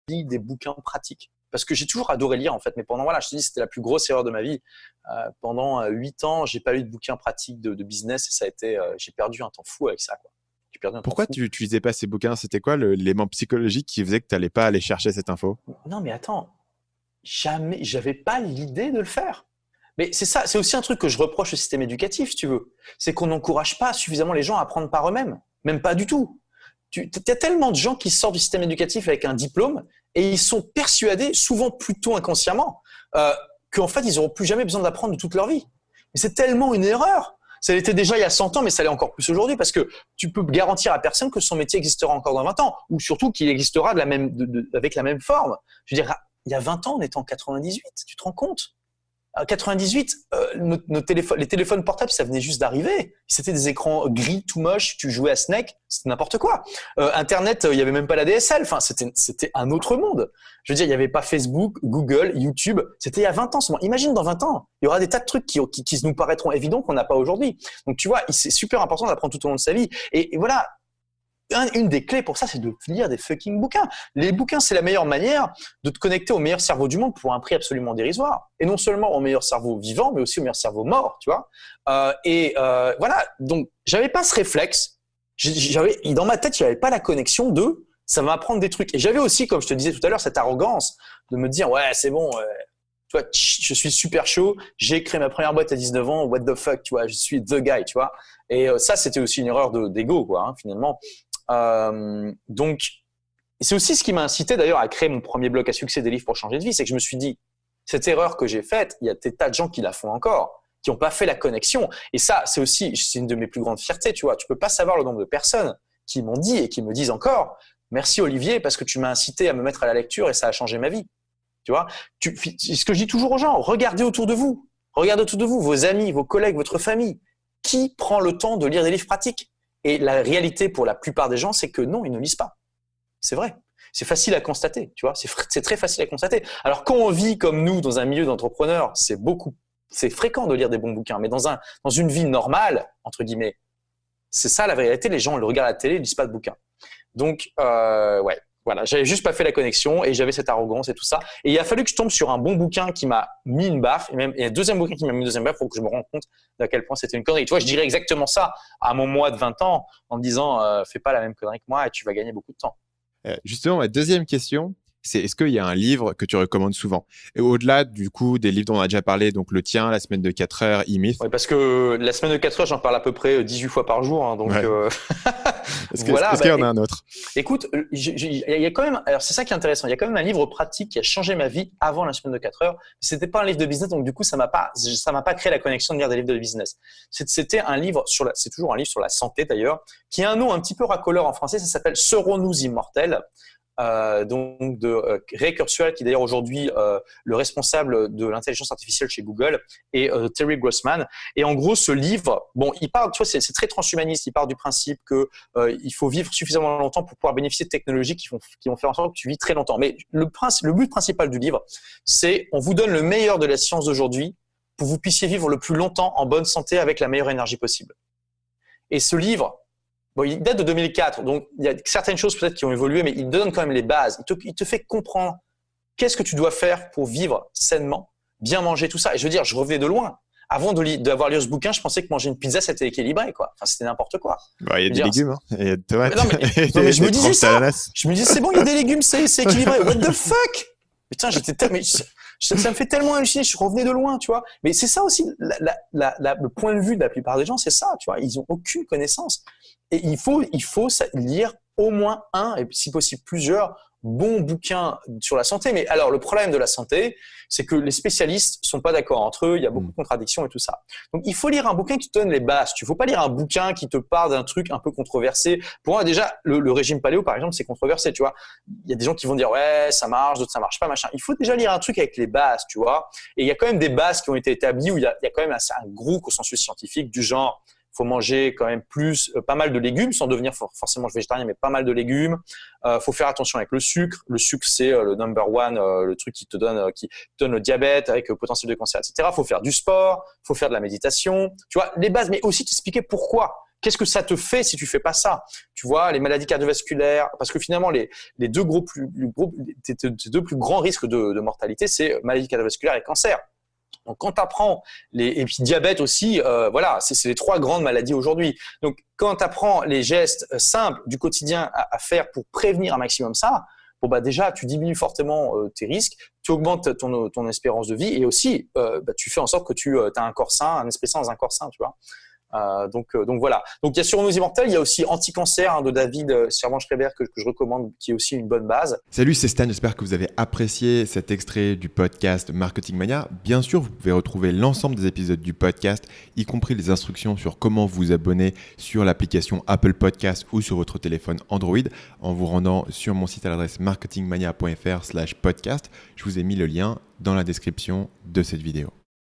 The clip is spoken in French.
des bouquins pratiques. Parce que j'ai toujours adoré lire, en fait. Mais pendant, voilà, je te dis, c'était la plus grosse erreur de ma vie. Pendant 8 ans, j'ai pas lu de bouquins pratiques de business et ça a été, j'ai perdu un temps fou avec ça, quoi. J'ai perdu un temps Pourquoi fou. tu lisais pas ces bouquins? C'était quoi l'élément psychologique qui faisait que tu n'allais pas aller chercher cette info? Non, mais attends, jamais, j'avais pas l'idée de le faire. Mais c'est ça, c'est aussi un truc que je reproche au système éducatif, si tu veux. C'est qu'on n'encourage pas suffisamment les gens à apprendre par eux-mêmes. Même pas du tout. Tu as tellement de gens qui sortent du système éducatif avec un diplôme et ils sont persuadés, souvent plutôt inconsciemment, qu'en fait, ils n'auront plus jamais besoin d'apprendre de toute leur vie. Mais c'est tellement une erreur. Ça l'était déjà il y a 100 ans, mais ça l'est encore plus aujourd'hui parce que tu peux garantir à personne que son métier existera encore dans 20 ans ou surtout qu'il existera avec la même forme. Je veux dire, il y a 20 ans, on était en 98, tu te rends compte? En 98, les téléphones portables, ça venait juste d'arriver. C'était des écrans gris, tout moches. Tu jouais à Snake, c'était n'importe quoi. Internet, il y avait même pas la DSL. Enfin, c'était un autre monde. Je veux dire, il y avait pas Facebook, Google, YouTube. C'était il y a 20 ans. Imagine dans 20 ans, il y aura des tas de trucs qui nous paraîtront évidents qu'on n'a pas aujourd'hui. Donc, tu vois, c'est super important d'apprendre tout au long de sa vie. Et voilà. Une des clés pour ça, c'est de lire des fucking bouquins. Les bouquins, c'est la meilleure manière de te connecter au meilleur cerveau du monde pour un prix absolument dérisoire. Et non seulement au meilleur cerveau vivant, mais aussi au meilleur cerveau mort, tu vois. Voilà. Donc, j'avais pas ce réflexe. Dans ma tête, il n'y avait pas la connexion de ça va m'apprendre des trucs. Et j'avais aussi, comme je te disais tout à l'heure, cette arrogance de me dire, ouais, c'est bon, tu vois, je suis super chaud, j'ai créé ma première boîte à 19 ans, what the fuck, tu vois, je suis the guy, tu vois. Et ça, c'était aussi une erreur d'ego, quoi, hein, finalement. Donc, c'est aussi ce qui m'a incité d'ailleurs à créer mon premier blog à succès des livres pour changer de vie, c'est que je me suis dit, cette erreur que j'ai faite, il y a des tas de gens qui la font encore, qui n'ont pas fait la connexion. Et ça, c'est une de mes plus grandes fiertés, tu vois. Tu peux pas savoir le nombre de personnes qui m'ont dit et qui me disent encore, merci Olivier, parce que tu m'as incité à me mettre à la lecture et ça a changé ma vie. Tu vois, ce que je dis toujours aux gens, regardez autour de vous, vos amis, vos collègues, votre famille. Qui prend le temps de lire des livres pratiques? Et la réalité pour la plupart des gens, c'est que non, ils ne lisent pas. C'est vrai. C'est facile à constater, tu vois. C'est très facile à constater. Alors quand on vit comme nous dans un milieu d'entrepreneurs, c'est fréquent de lire des bons bouquins. Mais dans une vie normale, entre guillemets, c'est ça la vérité. Les gens le regardent à la télé, ils lisent pas de bouquins. Donc ouais. Voilà, j'avais juste pas fait la connexion et j'avais cette arrogance et tout ça. Et il a fallu que je tombe sur un bon bouquin qui m'a mis une baffe et un deuxième bouquin qui m'a mis une deuxième baffe pour que je me rende compte d'à quel point c'était une connerie. Tu vois, je dirais exactement ça à mon moi de 20 ans en me disant fais pas la même connerie que moi et tu vas gagner beaucoup de temps. Justement, ma deuxième question, c'est est-ce qu'il y a un livre que tu recommandes souvent? Et au-delà du coup des livres dont on a déjà parlé, donc le tien, La semaine de 4 heures, E-Myth. Oui, parce que la semaine de 4 heures, j'en parle à peu près 18 fois par jour. Hein, donc ouais. voilà. Qu'il y en a un autre? Écoute, il y a quand même, alors c'est ça qui est intéressant, il y a quand même un livre pratique qui a changé ma vie avant la semaine de 4 heures. C'était pas un livre de business, donc du coup, ça m'a pas créé la connexion de lire des livres de business. C'était un livre c'est toujours un livre sur la santé d'ailleurs, qui a un nom un petit peu racoleur en français, ça s'appelle Serons-nous immortels? Donc de Ray Kurzweil, qui est d'ailleurs aujourd'hui le responsable de l'intelligence artificielle chez Google, et Terry Grossman. Et en gros, ce livre, bon, il parle, tu vois, c'est très transhumaniste. Il part du principe que il faut vivre suffisamment longtemps pour pouvoir bénéficier de technologies qui vont faire en sorte que tu vis très longtemps. Mais le but principal du livre, c'est on vous donne le meilleur de la science d'aujourd'hui pour que vous puissiez vivre le plus longtemps en bonne santé avec la meilleure énergie possible. Et ce livre, bon, il date de 2004, donc il y a certaines choses peut-être qui ont évolué, mais il donne quand même les bases. Il te fait comprendre qu'est-ce que tu dois faire pour vivre sainement, bien manger, tout ça. Et je veux dire, je revenais de loin. Avant d'avoir lu ce bouquin, je pensais que manger une pizza, c'était équilibré, quoi. Enfin, c'était n'importe quoi. Bah, il y a des légumes, hein. Il y a de tomates. Non, mais je me disais ça. Je me disais, c'est bon, il y a des légumes, c'est équilibré. What the fuck? Putain, ça me fait tellement halluciner. Je revenais de loin, tu vois. Mais c'est ça aussi, le point de vue de la plupart des gens, c'est ça, tu vois. Ils ont aucune connaissance. Et il faut lire au moins un, et si possible plusieurs, bons bouquins sur la santé. Mais alors, le problème de la santé, c'est que les spécialistes sont pas d'accord entre eux, il y a beaucoup de contradictions et tout ça. Donc, il faut lire un bouquin qui te donne les bases. Tu faut pas lire un bouquin qui te parle d'un truc un peu controversé. Pour moi, déjà, le régime paléo, par exemple, c'est controversé, tu vois. Il y a des gens qui vont dire, ouais, ça marche, d'autres ça marche pas, machin. Il faut déjà lire un truc avec les bases, tu vois. Et il y a quand même des bases qui ont été établies où il y a quand même un gros consensus scientifique du genre, faut manger quand même pas mal de légumes sans devenir forcément végétarien, mais pas mal de légumes. Faut faire attention avec le sucre. Le sucre, c'est le number one, le truc qui te donne le diabète avec potentiel de cancer, etc. Faut faire du sport, faut faire de la méditation. Tu vois, les bases, mais aussi t'expliquer pourquoi. qu'est-ce que ça te fait si tu fais pas ça? Tu vois, les maladies cardiovasculaires, parce que finalement, les deux plus grands risques de mortalité, c'est maladies cardiovasculaires et cancer. Donc, quand tu apprends et puis diabète aussi, voilà, c'est les 3 grandes maladies aujourd'hui. Donc, quand tu apprends les gestes simples du quotidien à faire pour prévenir un maximum ça, bon, bah, déjà, tu diminues fortement tes risques, tu augmentes ton espérance de vie et aussi, tu fais en sorte que tu as un corps sain, un esprit sain dans un corps sain, tu vois. Donc voilà. Donc il y a Survivons immortels, il y a aussi Anti-cancer de David Servan-Schreiber que je recommande, qui est aussi une bonne base. Salut, c'est Stan, j'espère que vous avez apprécié cet extrait du podcast Marketing Mania. Bien sûr, vous pouvez retrouver l'ensemble des épisodes du podcast, y compris les instructions sur comment vous abonner sur l'application Apple Podcast ou sur votre téléphone Android en vous rendant sur mon site à l'adresse marketingmania.fr/podcast. Je vous ai mis le lien dans la description de cette vidéo.